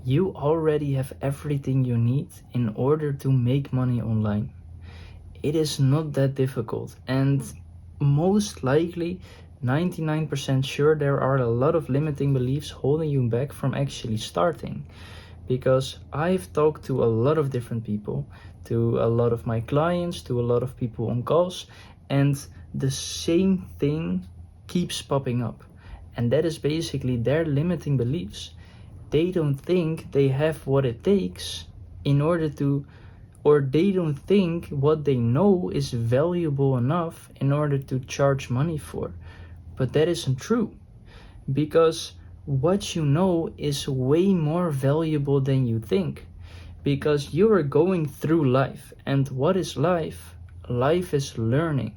you already have everything you need in order to make money online. It is not that difficult, and most likely 99% sure there are a lot of limiting beliefs holding you back from actually starting. Because I've talked to a lot of different people, to a lot of my clients, to a lot of people on calls, and the same thing keeps popping up. And that is basically their limiting beliefs. They don't think they have what it takes in order to, or they don't think what they know is valuable enough in order to charge money for. But that isn't true, because what you know is way more valuable than you think, because you are going through life. And what is life? Life is learning.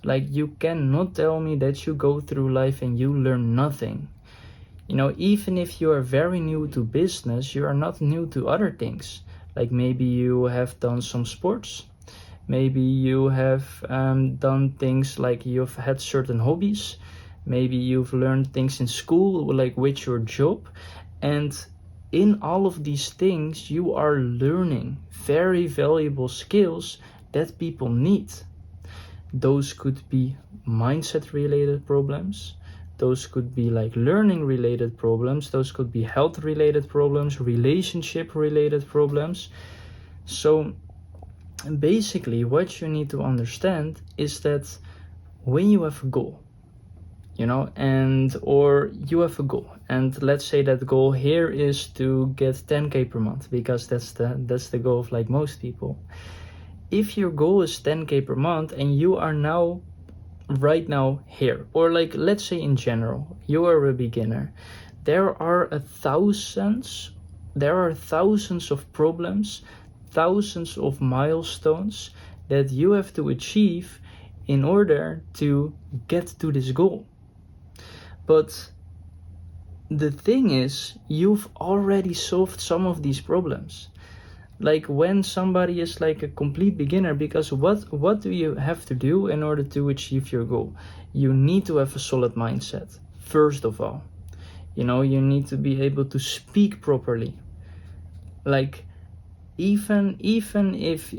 Like, you cannot tell me that you go through life and you learn nothing. Even if you are very new to business, you are not new to other things. Like, maybe you have done some sports, maybe you have done things, like you've had certain hobbies, maybe you've learned things in school, like with your job. And in all of these things, you are learning very valuable skills that people need. Those could be mindset related problems, those could be like learning related problems, those could be health related problems, relationship related problems. So basically what you need to understand is that when you have a goal, or you have a goal, and let's say that goal here is to get 10k per month, because that's the goal of like most people. If your goal is 10k per month and you are now right now here, or like let's say in general you are a beginner, there are thousands of problems, thousands of milestones that you have to achieve in order to get to this goal. But the thing is, you've already solved some of these problems. Like, when somebody is like a complete beginner, because what do you have to do in order to achieve your goal? You need to have a solid mindset, first of all. You need to be able to speak properly. Like, even if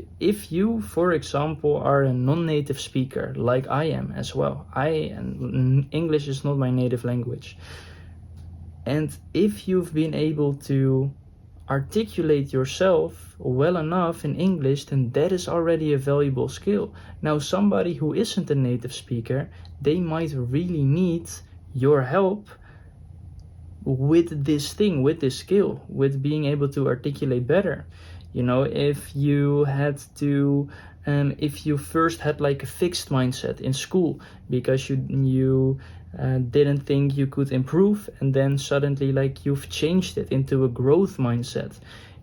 you, for example, are a non-native speaker, like I am as well. English is not my native language. And if you've been able to articulate yourself well enough in English, then that is already a valuable skill. Now, somebody who isn't a native speaker, they might really need your help with this skill, with being able to articulate better. If you first had like a fixed mindset in school because you didn't think you could improve, and then suddenly like you've changed it into a growth mindset.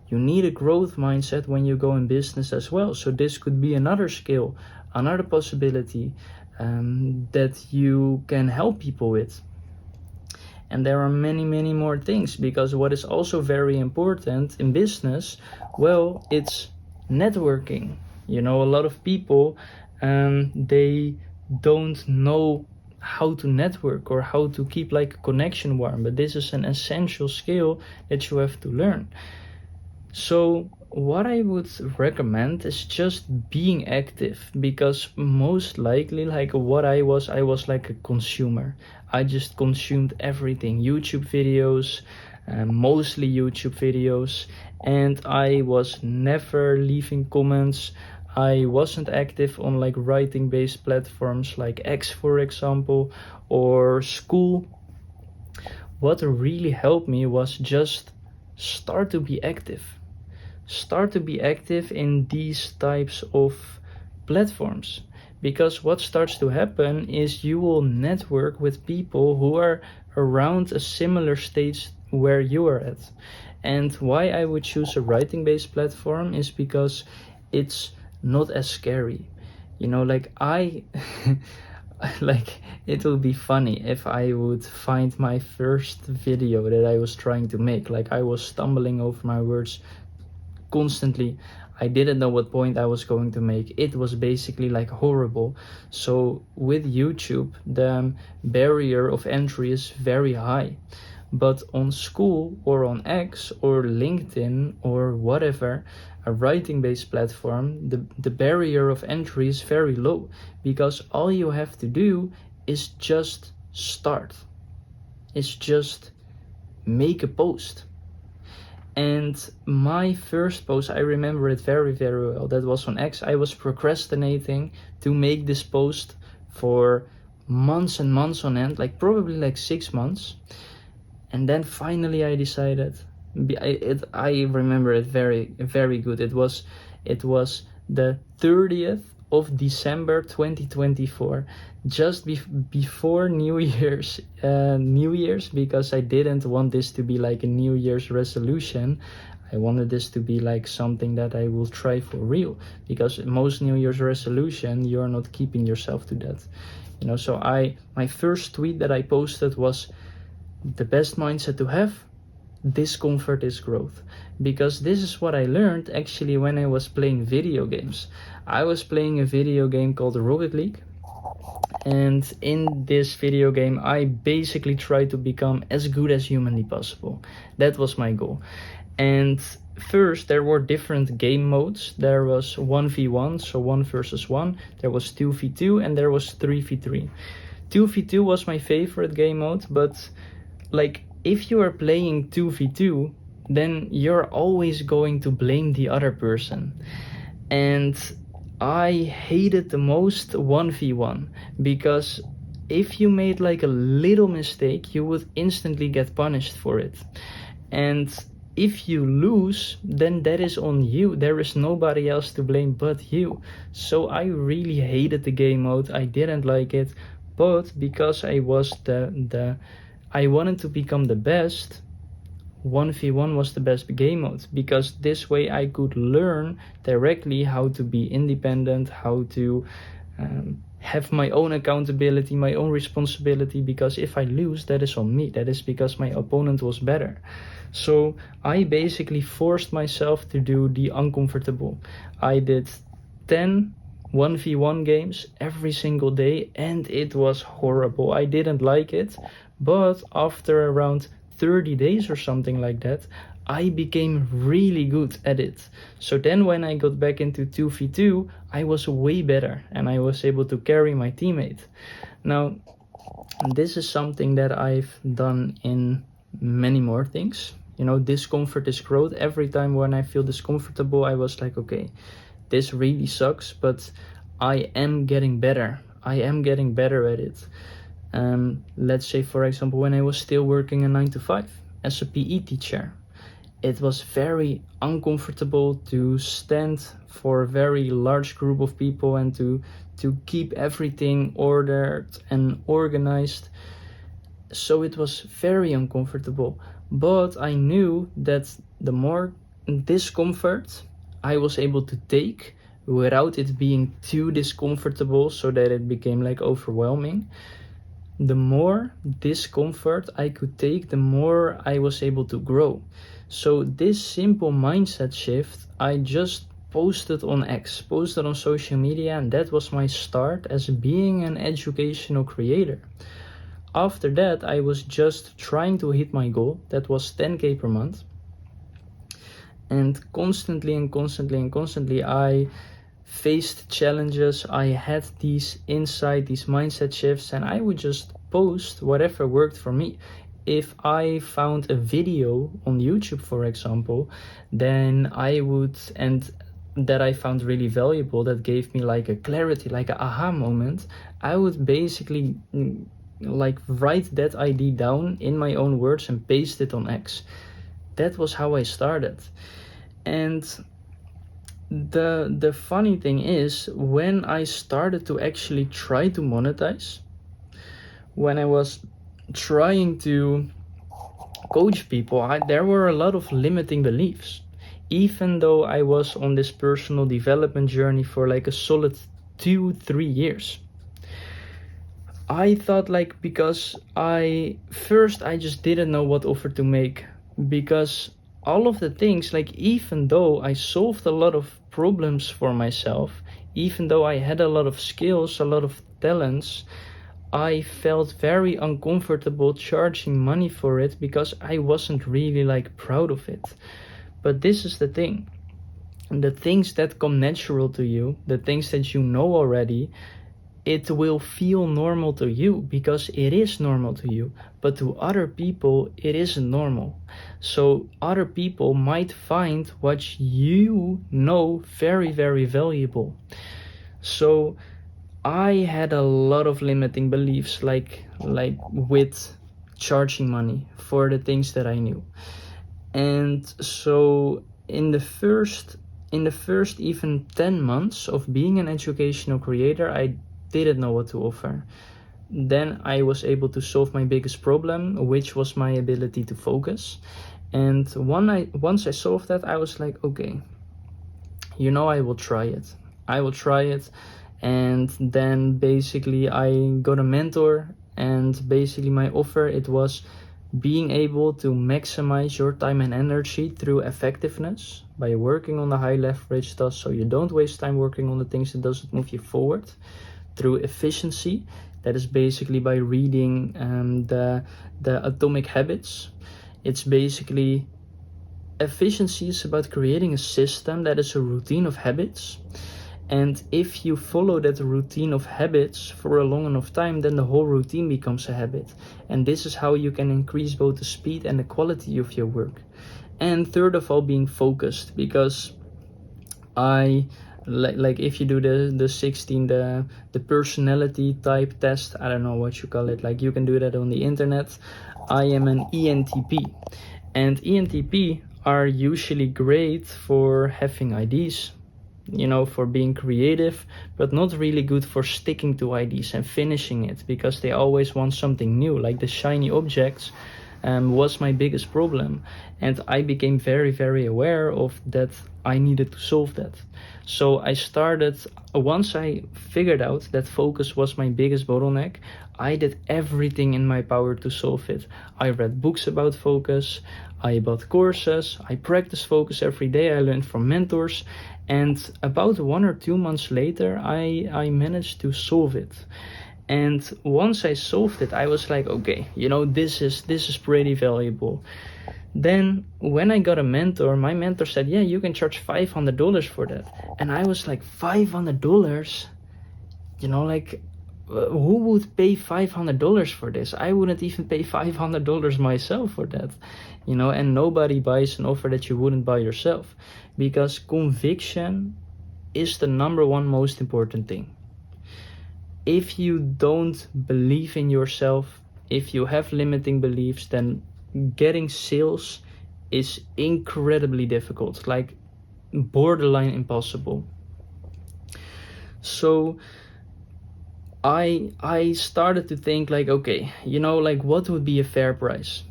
You need a growth mindset when you go in business as well. So this could be another skill, another possibility that you can help people with. And there are many, many more things, because what is also very important in business, well, it's networking. A lot of people, they don't know how to network or how to keep like a connection warm, but this is an essential skill that you have to learn. So what I would recommend is just being active, because most likely, like what I was like a consumer. I just consumed everything, YouTube videos, mostly YouTube videos, and I was never leaving comments. I wasn't active on like writing based platforms like X, for example, or school. What really helped me was just start to be active. Start to be active in these types of platforms, because what starts to happen is you will network with people who are around a similar stage where you are at. And why I would choose a writing based platform is because it's not as scary. Like I like, it will be funny if I would find my first video that I was trying to make, like I was stumbling over my words constantly. I didn't know what point I was going to make. It was basically like horrible. So with YouTube, the barrier of entry is very high. But on school or on X or LinkedIn or whatever, a writing based platform, the barrier of entry is very low, because all you have to do is just start. It's just make a post. And my first post, I remember it very, very well. That was on X. I was procrastinating to make this post for months and months on end, like probably like 6 months. And then finally I decided, I remember it very, very good. It was the 30th of December 2024, just before New Year's, because I didn't want this to be like a New Year's resolution. I wanted this to be like something that I will try for real, because most New Year's resolution, you're not keeping yourself to that. So my first tweet that I posted was, the best mindset to have: discomfort is growth. Because this is what I learned actually when I was playing video games. I was playing a video game called Rocket League, and in this video game I basically tried to become as good as humanly possible. That was my goal. And first there were different game modes. There was 1v1, so 1 versus 1, there was 2v2, and there was 3v3. 2v2 was my favorite game mode, but like, if you are playing 2v2, then you're always going to blame the other person. And I hated the most 1v1, because if you made like a little mistake, you would instantly get punished for it. And if you lose, then that is on you. There is nobody else to blame but you. So I really hated the game mode. I didn't like it. But because I was I wanted to become the best, 1v1 was the best game mode, because this way I could learn directly how to be independent, how to have my own accountability, my own responsibility, because if I lose, that is on me. That is because my opponent was better. So I basically forced myself to do the uncomfortable. I did 10 1v1 games every single day, and it was horrible. I didn't like it. But after around 30 days or something like that, I became really good at it. So then when I got back into 2v2, I was way better, and I was able to carry my teammate. Now, this is something that I've done in many more things. Discomfort is growth. Every time when I feel discomfortable, I was like, okay, this really sucks, but I am getting better. I am getting better at it. Let's say, for example, when I was still working a 9-to-5 as a PE teacher, it was very uncomfortable to stand for a very large group of people and to keep everything ordered and organized. So it was very uncomfortable. But I knew that the more discomfort I was able to take without it being too discomfortable so that it became like overwhelming, the more discomfort I could take, the more I was able to grow. So this simple mindset shift, I just posted on X, posted on social media, and that was my start as being an educational creator. After that, I was just trying to hit my goal, that was 10K per month. And constantly I faced challenges. I had these insights, these mindset shifts, and I would just post whatever worked for me. If I found a video on YouTube, for example, then I would, and that I found really valuable, that gave me like a clarity, like a aha moment, I would basically like write that idea down in my own words and paste it on X. That was how I started. And the funny thing is, when I started to actually try to monetize, when I was trying to coach people, there were a lot of limiting beliefs. Even though I was on this personal development journey for like a solid 2-3 years, I thought like, because I just didn't know what offer to make, because all of the things, like, even though I solved a lot of problems for myself, even though I had a lot of skills, a lot of talents, I felt very uncomfortable charging money for it because I wasn't really like proud of it. But this is the thing. The things that come natural to you, the things that you know already, it will feel normal to you because it is normal to you. But to other people, it isn't normal. So other people might find what you know very, very valuable. So I had a lot of limiting beliefs, like with charging money for the things that I knew. And so in the first even 10 months of being an educational creator, I didn't know what to offer. Then I was able to solve my biggest problem, which was my ability to focus. And once I solved that, I was like, okay, I will try it. And then basically I got a mentor, and basically my offer, it was being able to maximize your time and energy through effectiveness by working on the high leverage tasks so you don't waste time working on the things that doesn't move you forward. Through efficiency, that is basically by reading the Atomic Habits. It's basically, efficiency is about creating a system that is a routine of habits. And if you follow that routine of habits for a long enough time, then the whole routine becomes a habit. And this is how you can increase both the speed and the quality of your work. And third of all, being focused, because like if you do the 16, the personality type test, I don't know what you call it, like you can do that on the internet. I am an ENTP, and ENTP are usually great for having ideas, for being creative, but not really good for sticking to ideas and finishing it, because they always want something new, like the shiny objects. Was my biggest problem, and I became very, very aware of that. I needed to solve that. So I started, once I figured out that focus was my biggest bottleneck, I did everything in my power to solve it. I read books about focus, I bought courses, I practiced focus every day, I learned from mentors, and about 1 or 2 months later, I managed to solve it. And once I solved it, I was like, okay, this is pretty valuable. Then when I got a mentor, my mentor said, yeah, you can charge $500 for that. And I was like, $500? Who would pay $500 for this? I wouldn't even pay $500 myself for that. And nobody buys an offer that you wouldn't buy yourself, because conviction is the number one most important thing. If you don't believe in yourself, if you have limiting beliefs, then getting sales is incredibly difficult, like borderline impossible. So I started to think like, okay, what would be a fair price?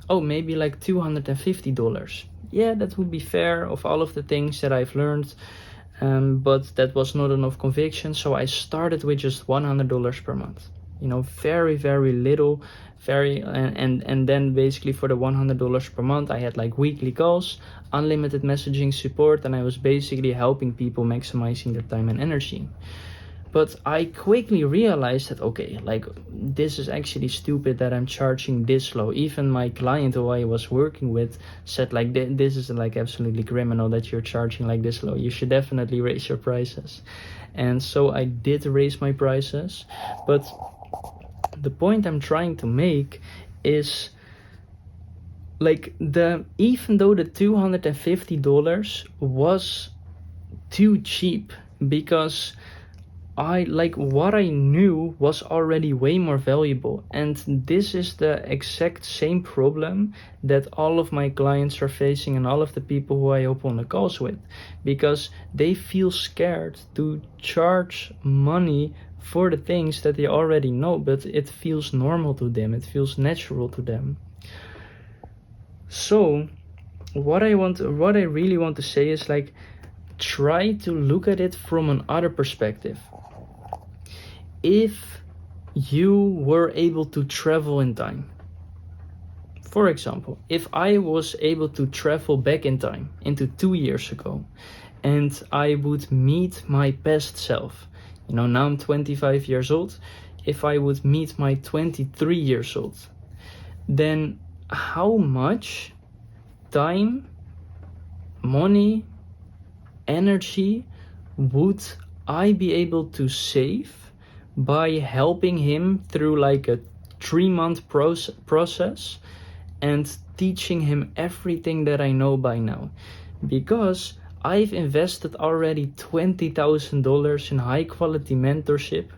Oh, maybe like $250. Yeah, that would be fair of all of the things that I've learned. But that was not enough conviction, so I started with just $100 per month. Very, very little, and then basically for the $100 per month, I had like weekly calls, unlimited messaging support, and I was basically helping people maximizing their time and energy. But I quickly realized that, okay, like this is actually stupid that I'm charging this low. Even my client who I was working with said like, this is like absolutely criminal that you're charging like this low. You should definitely raise your prices. And so I did raise my prices. But the point I'm trying to make is like even though the $250 was too cheap, because what I knew was already way more valuable. And this is the exact same problem that all of my clients are facing and all of the people who I open the calls with, because they feel scared to charge money for the things that they already know, but it feels normal to them, it feels natural to them. So what I really want to say is like, try to look at it from another perspective. If you were able to travel in time, for example, if I was able to travel back in time into 2 years ago, and I would meet my past self, now I'm 25 years old, if I would meet my 23 years old, then how much time, money, energy would I be able to save by helping him through like a 3-month process and teaching him everything that I know by now? Because I've invested already $20,000 in high quality mentorship.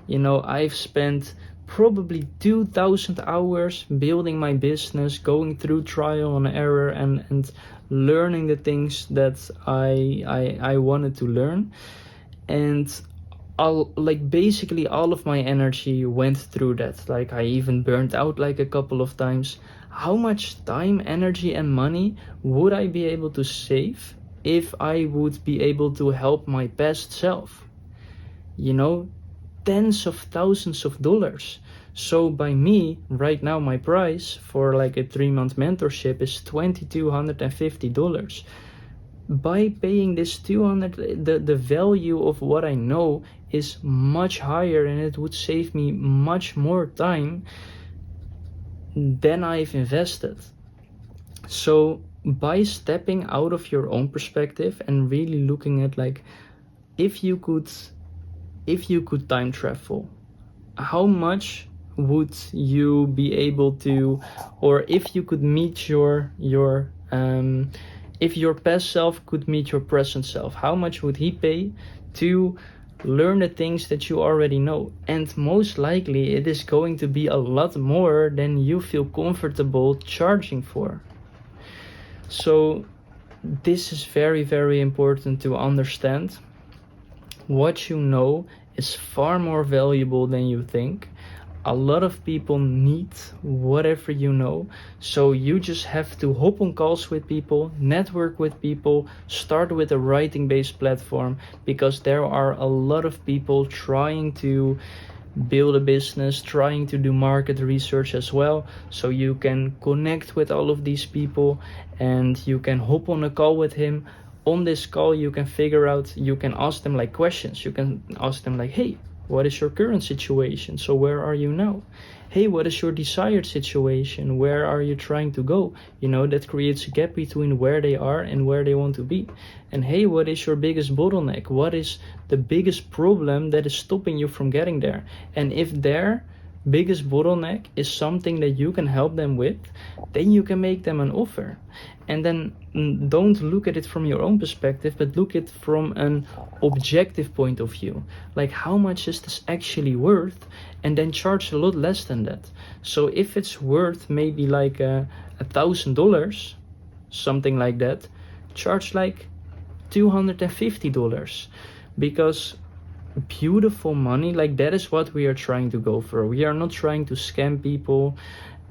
You know, I've spent probably 2,000 hours building my business, going through trial and error, and learning the things that I wanted to learn. And basically all of my energy went through that. Like, I even burned out like a couple of times. How much time, energy, and money would I be able to save if I would be able to help my best self? You know, tens of thousands of dollars. So by me, right now, my price for like a 3-month mentorship is $2,250. By paying this 200, the value of what I know is much higher, and it would save me much more time than I've invested. So by stepping out of your own perspective and really looking at like, if you could time travel, how much would you be able to, or if you could meet if your past self could meet your present self, how much would he pay to learn the things that you already know? And most likely it is going to be a lot more than you feel comfortable charging for. So this is very, very important to understand. What you know is far more valuable than you think. A lot of people need whatever you know, so you just have to hop on calls with people, network with people, start with a writing-based platform, because there are a lot of people trying to build a business, trying to do market research as well. So you can connect with all of these people and you can hop on a call with him. On this call you can figure out, you can ask them like questions. You can ask them like, hey, what is your current situation? So where are you now? Hey, what is your desired situation? Where are you trying to go? You know, that creates a gap between where they are and where they want to be. And hey, what is your biggest bottleneck? What is the biggest problem that is stopping you from getting there? And if their biggest bottleneck is something that you can help them with, then you can make them an offer. And then don't look at it from your own perspective, but look at it from an objective point of view. Like, how much is this actually worth? And then charge a lot less than that. So if it's worth maybe like $1,000, something like that, charge like $250, because beautiful money, like, that is what we are trying to go for. We are not trying to scam people.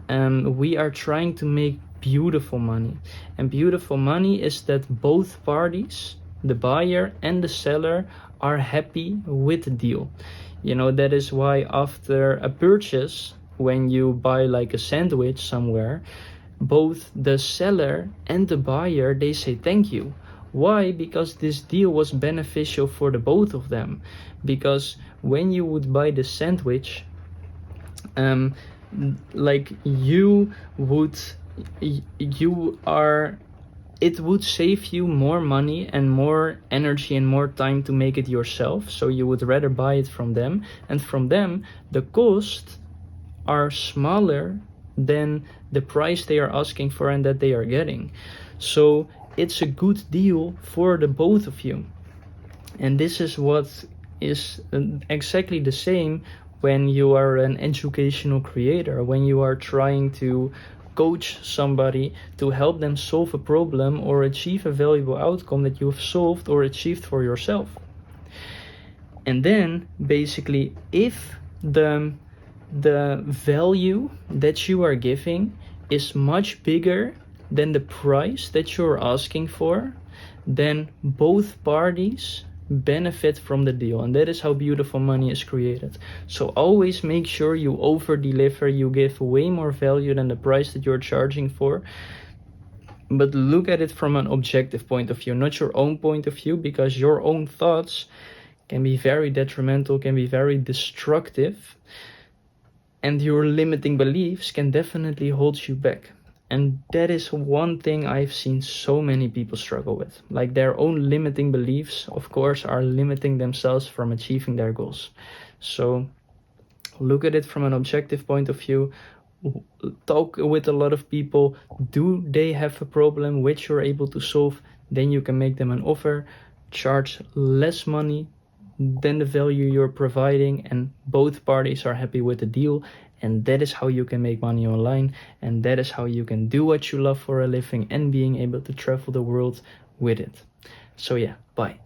We are trying to make beautiful money. And beautiful money is that both parties, the buyer and the seller, are happy with the deal. You know, that is why after a purchase, when you buy like a sandwich somewhere, both the seller and the buyer, they say thank you. Why? Because this deal was beneficial for the both of them. Because when you would buy the sandwich, like, it would save you more money and more energy and more time to make it yourself. So you would rather buy it from them, and from them the costs are smaller than the price they are asking for and that they are getting. So it's a good deal for the both of you. And this is what is exactly the same when you are an educational creator, when you are trying to coach somebody to help them solve a problem or achieve a valuable outcome that you have solved or achieved for yourself. And then basically, if the value that you are giving is much bigger than the price that you're asking for, then both parties benefit from the deal. And that is how beautiful money is created. So always make sure you over deliver, you give way more value than the price that you're charging for. But look at it from an objective point of view, not your own point of view, because your own thoughts can be very detrimental, can be very destructive, and your limiting beliefs can definitely hold you back. And that is one thing I've seen so many people struggle with. Like, their own limiting beliefs, of course, are limiting themselves from achieving their goals. So look at it from an objective point of view. Talk with a lot of people. Do they have a problem which you're able to solve? Then you can make them an offer. Charge less money than the value you're providing, and both parties are happy with the deal. And that is how you can make money online, and that is how you can do what you love for a living and being able to travel the world with it. So yeah, bye.